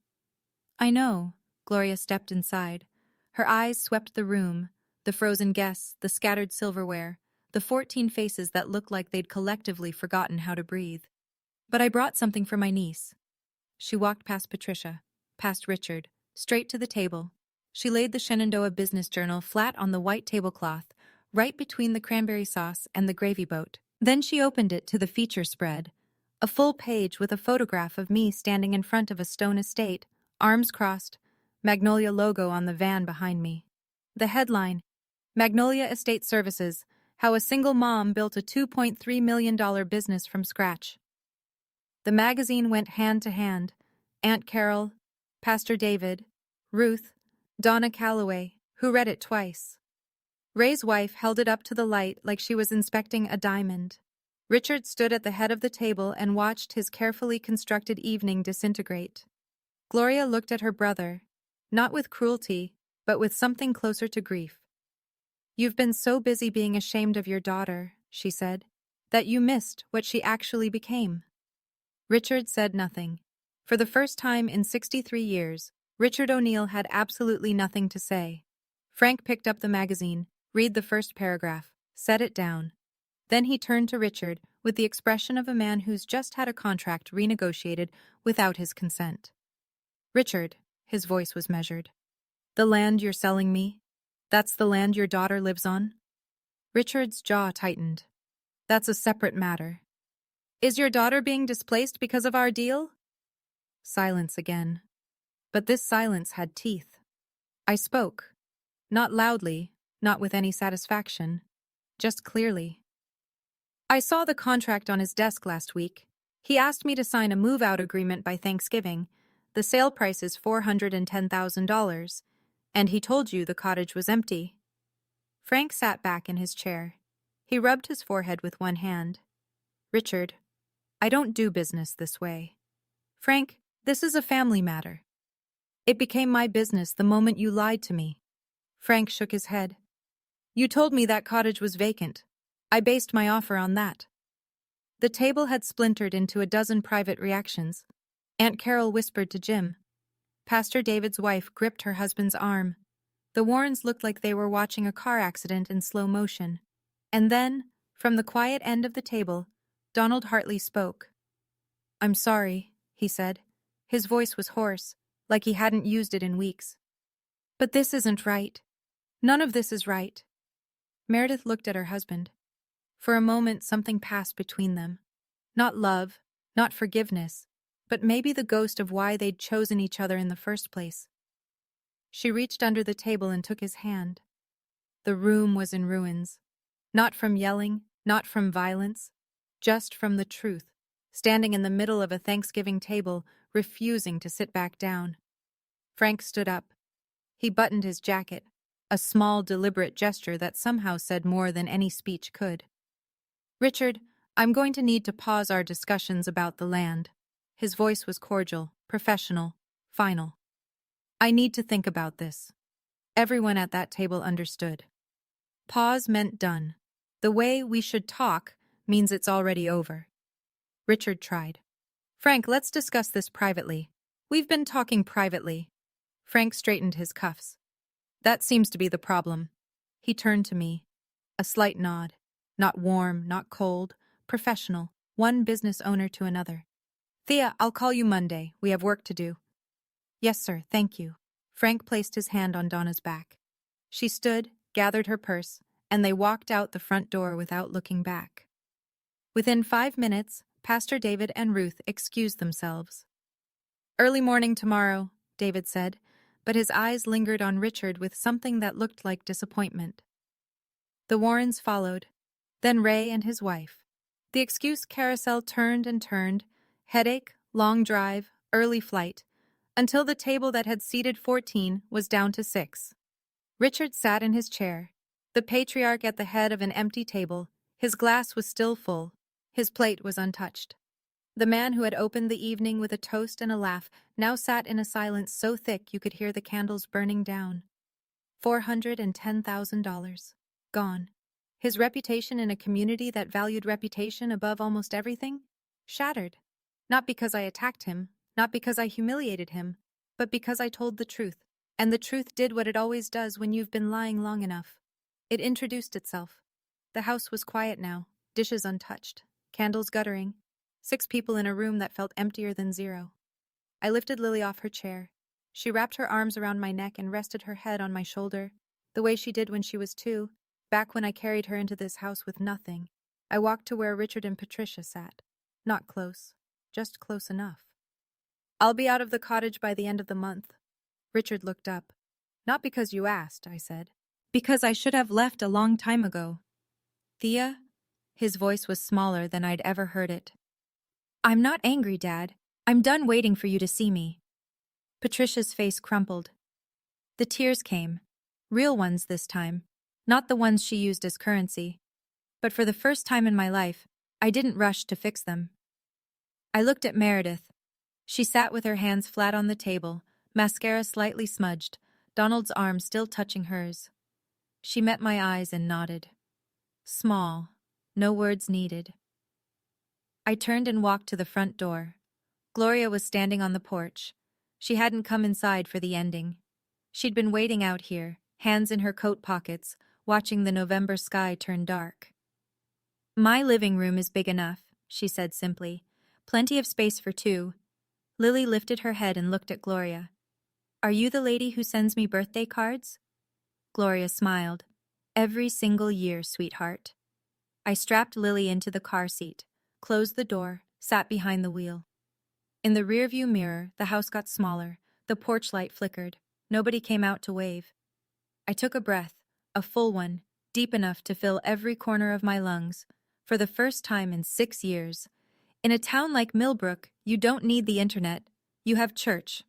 "I know." Gloria stepped inside. Her eyes swept the room, the frozen guests, the scattered silverware, the 14 faces that looked like they'd collectively forgotten how to breathe. "But I brought something for my niece." She walked past Patricia, past Richard, straight to the table. She laid the Shenandoah Business Journal flat on the white tablecloth, right between the cranberry sauce and the gravy boat. Then she opened it to the feature spread, a full page with a photograph of me standing in front of a stone estate, arms crossed, Magnolia logo on the van behind me. The headline, "Magnolia Estate Services, How a Single Mom Built a $2.3 million Business from Scratch." The magazine went hand to hand. Aunt Carol, Pastor David, Ruth, Donna Calloway, who read it twice. Ray's wife held it up to the light like she was inspecting a diamond. Richard stood at the head of the table and watched his carefully constructed evening disintegrate. Gloria looked at her brother, not with cruelty, but with something closer to grief. "You've been so busy being ashamed of your daughter," she said, "that you missed what she actually became." Richard said nothing. For the first time in 63 years, Richard O'Neill had absolutely nothing to say. Frank picked up the magazine, read the first paragraph, set it down. Then he turned to Richard with the expression of a man who's just had a contract renegotiated without his consent. "Richard," his voice was measured, "the land you're selling me, that's the land your daughter lives on?" Richard's jaw tightened. "That's a separate matter." "Is your daughter being displaced because of our deal?" Silence again. But this silence had teeth. I spoke. Not loudly, not with any satisfaction, just clearly. "I saw the contract on his desk last week. He asked me to sign a move-out agreement by Thanksgiving. The sale price is $410,000, and he told you the cottage was empty." Frank sat back in his chair. He rubbed his forehead with one hand. "Richard, I don't do business this way. Frank, this is a family matter. It became my business the moment you lied to me." Frank shook his head. "You told me that cottage was vacant. I based my offer on that." The table had splintered into a dozen private reactions. Aunt Carol whispered to Jim. Pastor David's wife gripped her husband's arm. The Warrens looked like they were watching a car accident in slow motion. And then, from the quiet end of the table, Donald Hartley spoke. "I'm sorry," he said. His voice was hoarse, like he hadn't used it in weeks. "But this isn't right. None of this is right." Meredith looked at her husband. For a moment, something passed between them. Not love, not forgiveness, but maybe the ghost of why they'd chosen each other in the first place. She reached under the table and took his hand. The room was in ruins. Not from yelling, not from violence, just from the truth, standing in the middle of a Thanksgiving table, refusing to sit back down. Frank stood up. He buttoned his jacket, a small, deliberate gesture that somehow said more than any speech could. "Richard, I'm going to need to pause our discussions about the land." His voice was cordial, professional, final. "I need to think about this." Everyone at that table understood. Pause meant done. The way we should talk means it's already over. Richard tried. "Frank, let's discuss this privately. We've been talking privately." Frank straightened his cuffs. "That seems to be the problem." He turned to me. A slight nod. Not warm, not cold, professional, one business owner to another. Thea, I'll call you Monday. We have work to do. Yes, sir, thank you. Frank placed his hand on Donna's back. She stood, gathered her purse, and they walked out the front door without looking back. Within 5 minutes, Pastor David and Ruth excused themselves. Early morning tomorrow, David said, but his eyes lingered on Richard with something that looked like disappointment. The Warrens followed, then Ray and his wife. The excuse carousel turned and turned, headache, long drive, early flight, until the table that had seated 14 was down to 6. Richard sat in his chair, the patriarch at the head of an empty table. His glass was still full, his plate was untouched. The man who had opened the evening with a toast and a laugh now sat in a silence so thick you could hear the candles burning down. $410,000. Gone. His reputation in a community that valued reputation above almost everything? Shattered. Not because I attacked him, not because I humiliated him, but because I told the truth. And the truth did what it always does when you've been lying long enough. It introduced itself. The house was quiet now, dishes untouched, candles guttering, 6 people in a room that felt emptier than 0. I lifted Lily off her chair. She wrapped her arms around my neck and rested her head on my shoulder, the way she did when she was 2, back when I carried her into this house with nothing. I walked to where Richard and Patricia sat. Not close, just close enough. I'll be out of the cottage by the end of the month. Richard looked up. Not because you asked, I said. Because I should have left a long time ago. Thea? His voice was smaller than I'd ever heard it. I'm not angry, Dad. I'm done waiting for you to see me. Patricia's face crumpled. The tears came. Real ones this time. Not the ones she used as currency. But for the first time in my life, I didn't rush to fix them. I looked at Meredith. She sat with her hands flat on the table, mascara slightly smudged, Donald's arm still touching hers. She met my eyes and nodded. Small, no words needed. I turned and walked to the front door. Gloria was standing on the porch. She hadn't come inside for the ending. She'd been waiting out here, hands in her coat pockets, watching the November sky turn dark. My living room is big enough, she said simply. Plenty of space for 2. Lily lifted her head and looked at Gloria. Are you the lady who sends me birthday cards? Gloria smiled. Every single year, sweetheart. I strapped Lily into the car seat, closed the door, sat behind the wheel. In the rearview mirror, the house got smaller. The porch light flickered. Nobody came out to wave. I took a breath, a full one, deep enough to fill every corner of my lungs. For the first time in 6 years. In a town like Millbrook, you don't need the internet. You have church.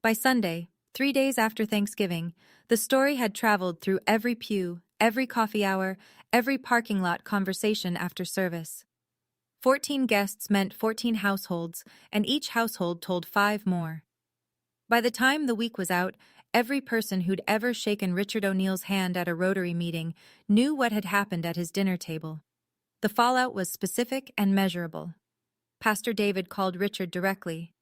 By Sunday, 3 days after Thanksgiving, the story had traveled through every pew, every coffee hour, every parking lot conversation after service. 14 guests meant 14 households, and each household told 5 more. By the time the week was out, every person who'd ever shaken Richard O'Neill's hand at a Rotary meeting knew what had happened at his dinner table. The fallout was specific and measurable. Pastor David called Richard directly.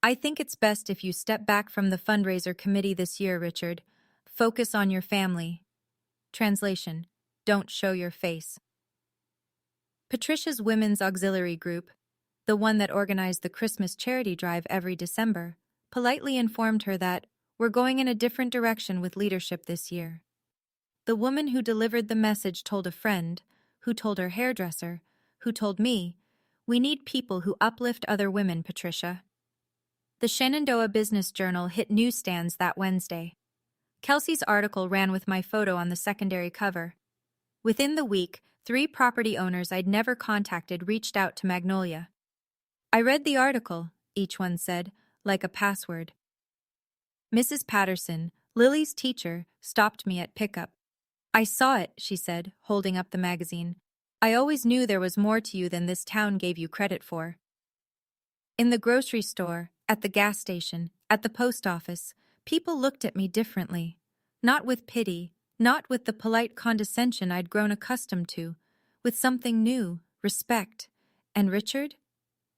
I think it's best if you step back from the fundraiser committee this year, Richard. Focus on your family. Translation: don't show your face. Patricia's Women's Auxiliary Group, the one that organized the Christmas charity drive every December, politely informed her that we're going in a different direction with leadership this year. The woman who delivered the message told a friend, who told her hairdresser, who told me, we need people who uplift other women, Patricia. The Shenandoah Business Journal hit newsstands that Wednesday. Kelsey's article ran with my photo on the secondary cover. Within the week, 3 property owners I'd never contacted reached out to Magnolia. I read the article, each one said, like a password. Mrs. Patterson, Lily's teacher, stopped me at pickup. I saw it, she said, holding up the magazine. I always knew there was more to you than this town gave you credit for. In the grocery store, at the gas station, at the post office, people looked at me differently. Not with pity, not with the polite condescension I'd grown accustomed to, with something new, respect. And Richard?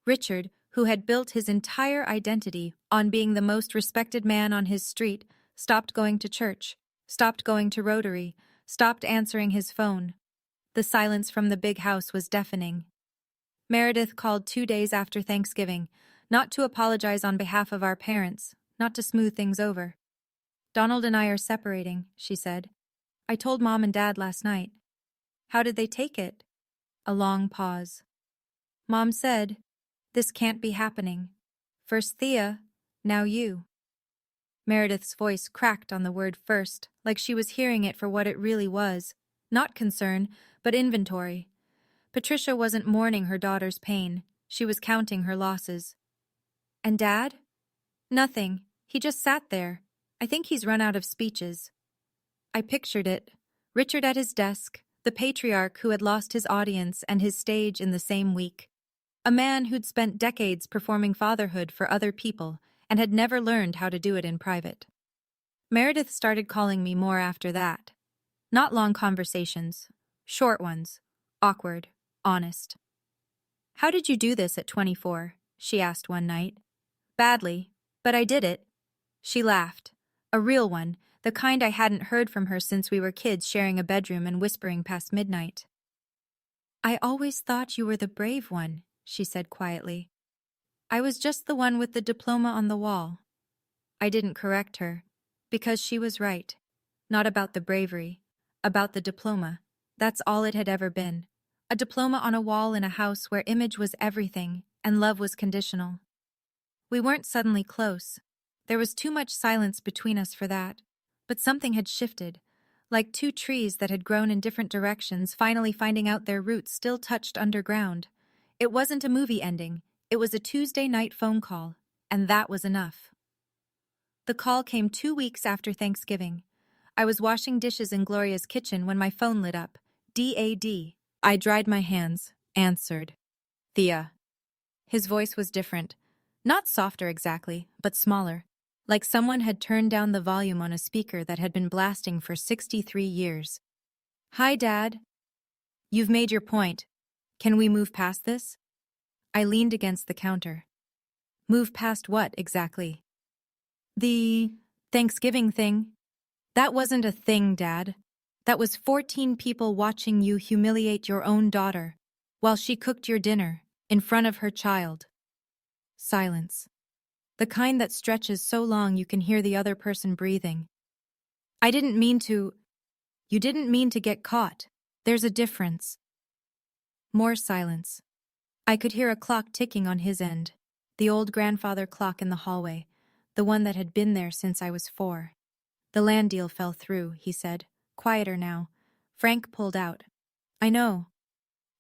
Richard, who had built his entire identity on being the most respected man on his street, stopped going to church, stopped going to Rotary, stopped answering his phone. The silence from the big house was deafening. Meredith called 2 days after Thanksgiving. Not to apologize on behalf of our parents, not to smooth things over. Donald and I are separating, she said. I told Mom and Dad last night. How did they take it? A long pause. Mom said, "This can't be happening. First Thea, now you." Meredith's voice cracked on the word first, like she was hearing it for what it really was. Not concern, but inventory. Patricia wasn't mourning her daughter's pain. She was counting her losses. And Dad? Nothing. He just sat there. I think he's run out of speeches. I pictured it. Richard at his desk, the patriarch who had lost his audience and his stage in the same week. A man who'd spent decades performing fatherhood for other people and had never learned how to do it in private. Meredith started calling me more after that. Not long conversations. Short ones. Awkward. Honest. How did you do this at 24? She asked one night. Badly, but I did it. She laughed. A real one, the kind I hadn't heard from her since we were kids sharing a bedroom and whispering past midnight. I always thought you were the brave one, she said quietly. I was just the one with the diploma on the wall. I didn't correct her, because she was right. Not about the bravery, about the diploma. That's all it had ever been. A diploma on a wall in a house where image was everything and love was conditional. We weren't suddenly close. There was too much silence between us for that. But something had shifted, like two trees that had grown in different directions finally finding out their roots still touched underground. It wasn't a movie ending. It was a Tuesday night phone call, and that was enough. The call came 2 weeks after Thanksgiving. I was washing dishes in Gloria's kitchen when my phone lit up. DAD. I dried my hands, answered. Thea. His voice was different. Not softer exactly, but smaller. Like someone had turned down the volume on a speaker that had been blasting for 63 years. Hi, Dad. You've made your point. Can we move past this? I leaned against the counter. Move past what, exactly? The Thanksgiving thing. That wasn't a thing, Dad. That was 14 people watching you humiliate your own daughter while she cooked your dinner in front of her child. Silence. The kind that stretches so long you can hear the other person breathing. I didn't mean to... You didn't mean to get caught. There's a difference. More silence. I could hear a clock ticking on his end. The old grandfather clock in the hallway. The one that had been there since I was 4. The land deal fell through, he said. Quieter now. Frank pulled out. I know.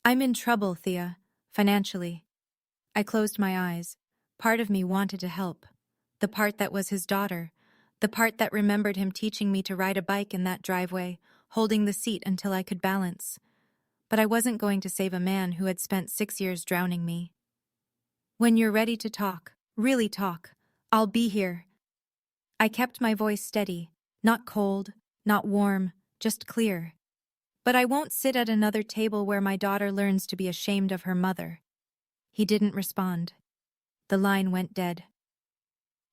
I'm in trouble, Thea. Financially. I closed my eyes. Part of me wanted to help. The part that was his daughter. The part that remembered him teaching me to ride a bike in that driveway, holding the seat until I could balance. But I wasn't going to save a man who had spent 6 years drowning me. When you're ready to talk, really talk, I'll be here. I kept my voice steady, not cold, not warm, just clear. But I won't sit at another table where my daughter learns to be ashamed of her mother. He didn't respond. The line went dead.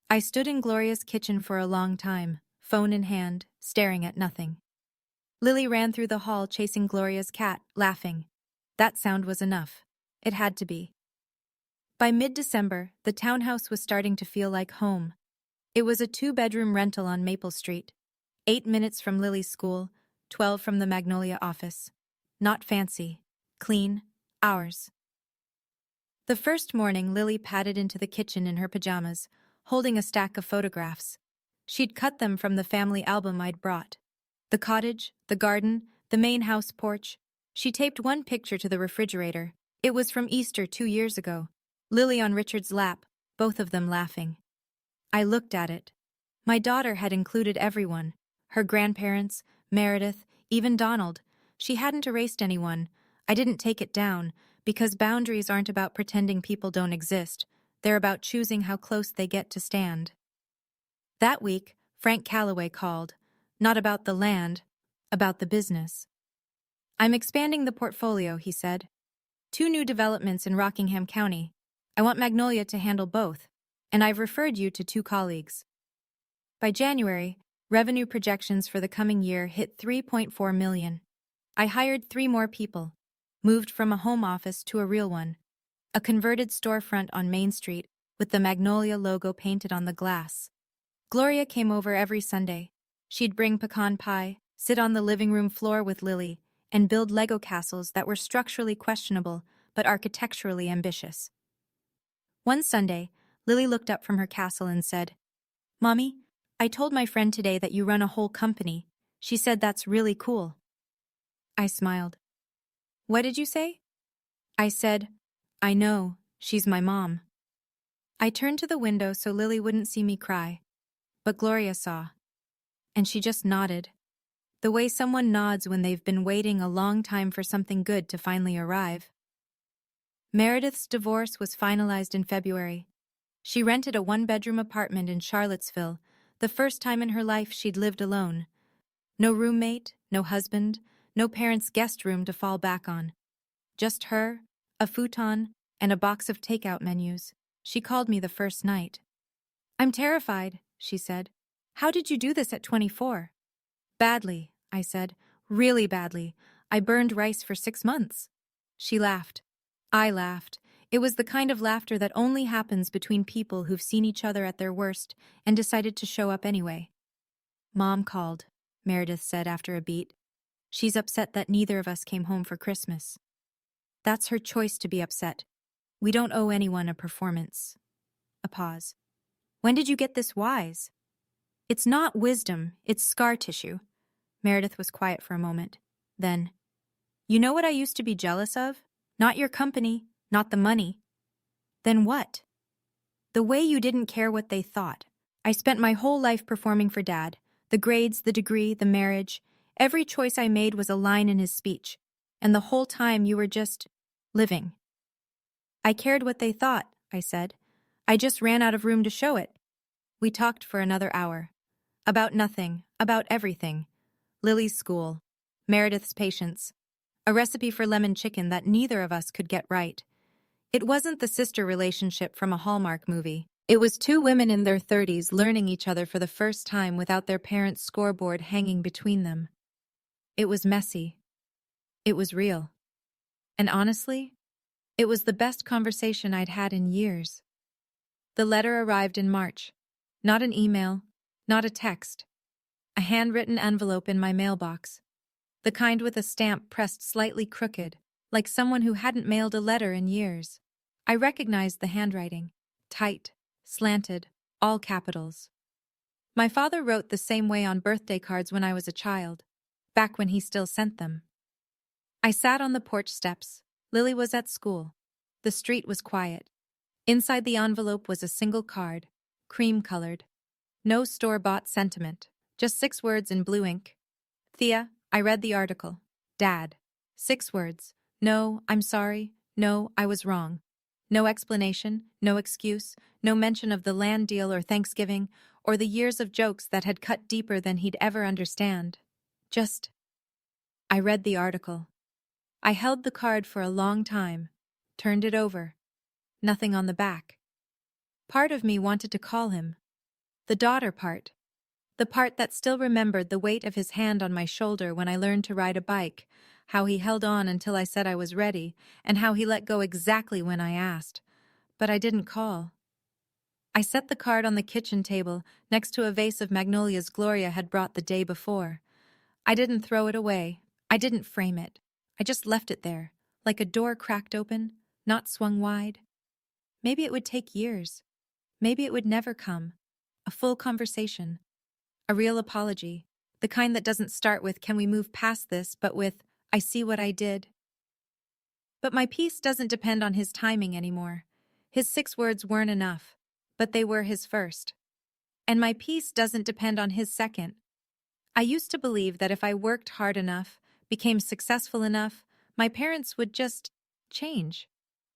I stood in Gloria's kitchen for a long time, phone in hand, staring at nothing. Lily ran through the hall chasing Gloria's cat, laughing. That sound was enough. It had to be. By mid-December, the townhouse was starting to feel like home. It was a 2-bedroom rental on Maple Street. 8 minutes from Lily's school, 12 from the Magnolia office. Not fancy. Clean. Ours. The first morning, Lily padded into the kitchen in her pajamas, holding a stack of photographs. She'd cut them from the family album I'd brought. The cottage, the garden, the main house porch. She taped one picture to the refrigerator. It was from Easter 2 years ago. Lily on Richard's lap, both of them laughing. I looked at it. My daughter had included everyone. Her grandparents, Meredith, even Donald. She hadn't erased anyone. I didn't take it down, because boundaries aren't about pretending people don't exist. They're about choosing how close they get to stand. That week, Frank Calloway called. Not about the land, about the business. I'm expanding the portfolio, he said. 2 new developments in Rockingham County. I want Magnolia to handle both, and I've referred you to 2 colleagues. By January, revenue projections for the coming year hit $3.4 million. I hired 3 more people, moved from a home office to a real one, a converted storefront on Main Street, with the Magnolia logo painted on the glass. Gloria came over every Sunday. She'd bring pecan pie, sit on the living room floor with Lily, and build Lego castles that were structurally questionable but architecturally ambitious. One Sunday, Lily looked up from her castle and said, "Mommy, I told my friend today that you run a whole company. She said that's really cool." I smiled. "What did you say?" I said, "I know, she's my mom." I turned to the window so Lily wouldn't see me cry, but Gloria saw, and she just nodded, the way someone nods when they've been waiting a long time for something good to finally arrive. Meredith's divorce was finalized in February. She rented a one-bedroom apartment in Charlottesville, the first time in her life she'd lived alone. No roommate, no husband, no parents' guest room to fall back on. Just her, a futon, and a box of takeout menus. She called me the first night. "I'm terrified," she said. "How did you do this at 24? "Badly," I said. "Really badly. I burned rice for 6 months." She laughed. I laughed. It was the kind of laughter that only happens between people who've seen each other at their worst and decided to show up anyway. "Mom called," Meredith said after a beat. "She's upset that neither of us came home for Christmas." "That's her choice to be upset. We don't owe anyone a performance." A pause. "When did you get this wise?" "It's not wisdom, it's scar tissue." Meredith was quiet for a moment. Then, "You know what I used to be jealous of? Not your company, not the money." "Then what?" "The way you didn't care what they thought. I spent my whole life performing for Dad. The grades, the degree, the marriage. Every choice I made was a line in his speech. And the whole time you were just living." "I cared what they thought," I said. "I just ran out of room to show it." We talked for another hour. About nothing, about everything. Lily's school, Meredith's patience, a recipe for lemon chicken that neither of us could get right. It wasn't the sister relationship from a Hallmark movie. It was two women in their 30s learning each other for the first time without their parents' scoreboard hanging between them. It was messy. It was real. And honestly, it was the best conversation I'd had in years. The letter arrived in March. Not an email, not a text. A handwritten envelope in my mailbox. The kind with a stamp pressed slightly crooked, like someone who hadn't mailed a letter in years. I recognized the handwriting. Tight, slanted, all capitals. My father wrote the same way on birthday cards when I was a child, back when he still sent them. I sat on the porch steps. Lily was at school. The street was quiet. Inside the envelope was a single card, cream-colored. No store-bought sentiment, just 6 words in blue ink. "Thea, I read the article. Dad." 6 words. "No, I'm sorry. No, I was wrong." No explanation, no excuse, no mention of the land deal or Thanksgiving, or the years of jokes that had cut deeper than he'd ever understand. Just, I read the article. I held the card for a long time, turned it over. Nothing on the back. Part of me wanted to call him. The daughter part. The part that still remembered the weight of his hand on my shoulder when I learned to ride a bike, how he held on until I said I was ready, and how he let go exactly when I asked. But I didn't call. I set the card on the kitchen table next to a vase of magnolias Gloria had brought the day before. I didn't throw it away. I didn't frame it. I just left it there, like a door cracked open, not swung wide. Maybe it would take years. Maybe it would never come. A full conversation. A real apology. The kind that doesn't start with, "Can we move past this?" but with, "I see what I did." But my peace doesn't depend on his timing anymore. His 6 words weren't enough, but they were his first. And my peace doesn't depend on his second. I used to believe that if I worked hard enough, became successful enough, my parents would just change.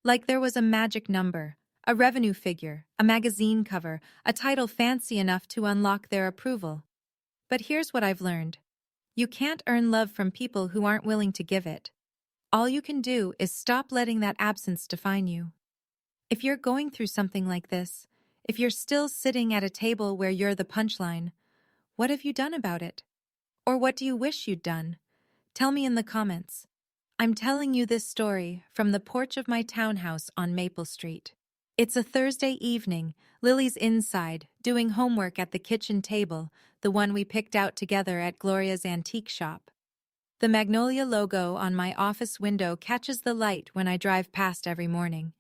Like there was a magic number, a revenue figure, a magazine cover, a title fancy enough to unlock their approval. But here's what I've learned. You can't earn love from people who aren't willing to give it. All you can do is stop letting that absence define you. If you're going through something like this, if you're still sitting at a table where you're the punchline, what have you done about it? Or what do you wish you'd done? Tell me in the comments. I'm telling you this story from the porch of my townhouse on Maple Street. It's a Thursday evening. Lily's inside, doing homework at the kitchen table, the one we picked out together at Gloria's antique shop. The Magnolia logo on my office window catches the light when I drive past every morning.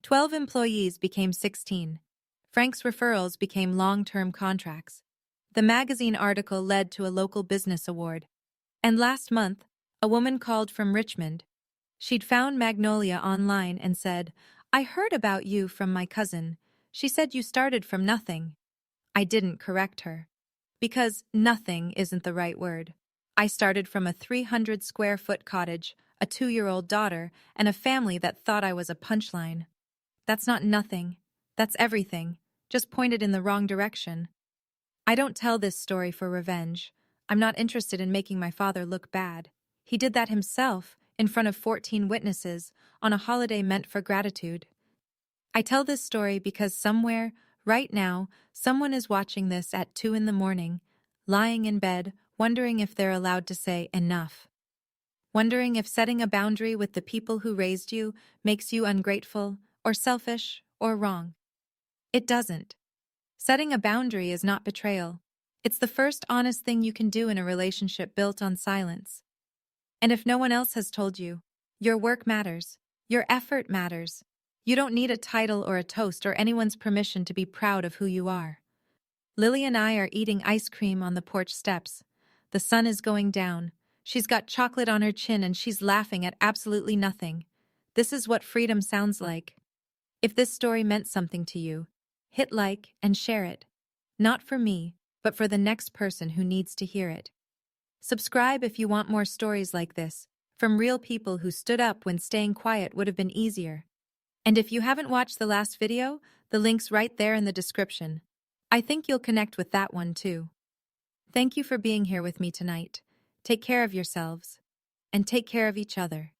12 employees became 16. Frank's referrals became long-term contracts. The magazine article led to a local business award. And last month, a woman called from Richmond. She'd found Magnolia online and said, "I heard about you from my cousin. She said you started from nothing." I didn't correct her. Because nothing isn't the right word. I started from a 300-square-foot cottage, a 2-year-old daughter, and a family that thought I was a punchline. That's not nothing. That's everything, just pointed in the wrong direction. I don't tell this story for revenge. I'm not interested in making my father look bad. He did that himself, in front of 14 witnesses, on a holiday meant for gratitude. I tell this story because somewhere, right now, someone is watching this at 2 in the morning, lying in bed, wondering if they're allowed to say enough. Wondering if setting a boundary with the people who raised you makes you ungrateful, or selfish, or wrong. It doesn't. Setting a boundary is not betrayal. It's the first honest thing you can do in a relationship built on silence. And if no one else has told you, your work matters. Your effort matters. You don't need a title or a toast or anyone's permission to be proud of who you are. Lily and I are eating ice cream on the porch steps. The sun is going down. She's got chocolate on her chin and she's laughing at absolutely nothing. This is what freedom sounds like. If this story meant something to you, hit like and share it. Not for me, but for the next person who needs to hear it. Subscribe if you want more stories like this, from real people who stood up when staying quiet would have been easier. And if you haven't watched the last video, the link's right there in the description. I think you'll connect with that one too. Thank you for being here with me tonight. Take care of yourselves. And take care of each other.